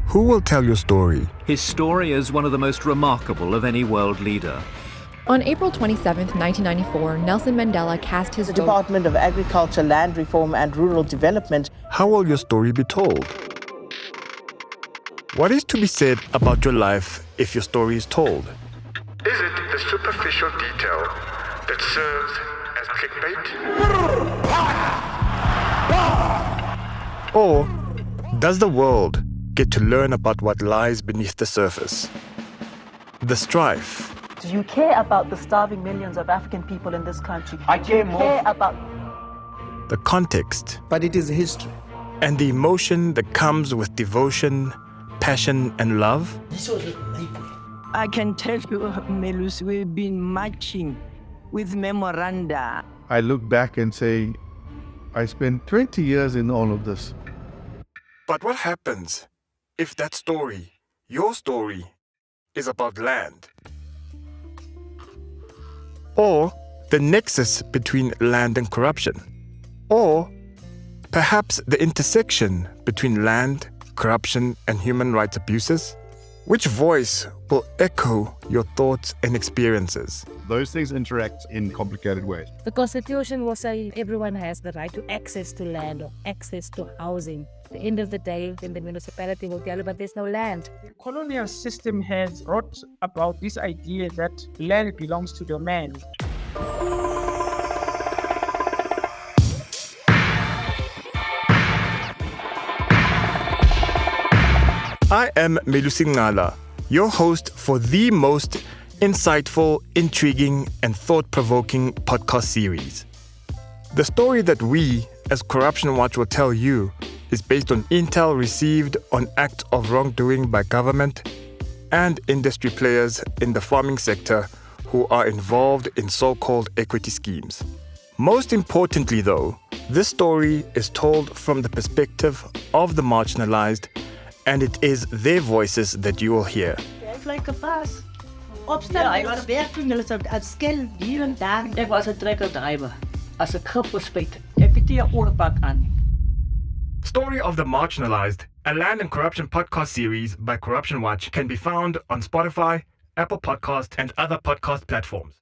Who will tell your story? His story is one of the most remarkable of any world leader. On April 27, 1994, Nelson Mandela cast his The vote. Department of Agriculture, Land Reform and Rural Development. How will your story be told? What is to be said about your life if your story is told? Is it the superficial detail that serves as clickbait? Or does the world get to learn about what lies beneath the surface? The strife. Do you care about the starving millions of African people in this country? I care more. About The context. But it is history. And the emotion that comes with devotion, passion, and love? I can tell you, Melus, we've been marching with memoranda. I look back and say, I spent 20 years in all of this. But what happens if that story, your story, is about land? Or the nexus between land and corruption? Or perhaps the intersection between land, corruption, and human rights abuses? Which voice will echo your thoughts and experiences? Those things interact in complicated ways. The Constitution will say everyone has the right to access to land or access to housing. At the end of the day, then the municipality will tell you, but there's no land. The colonial system has brought about this idea that land belongs to the man. I am Melusi Ngala, your host for the most insightful, intriguing, and thought-provoking podcast series. The story that we, as Corruption Watch, will tell you is based on intel received on acts of wrongdoing by government and industry players in the farming sector who are involved in so-called equity schemes. Most importantly, though, this story is told from the perspective of the marginalised, and it is their voices that you will hear. Like a bus. Ja, ik was werken, hulle sou as skill hier en daar. Ek was 'n trekker driver. As 'n kripperspect. Ek het hier 'n oorpak aan. Story of the Marginalised, a land and corruption podcast series by Corruption Watch, can be found on Spotify, Apple Podcasts, and other podcast platforms.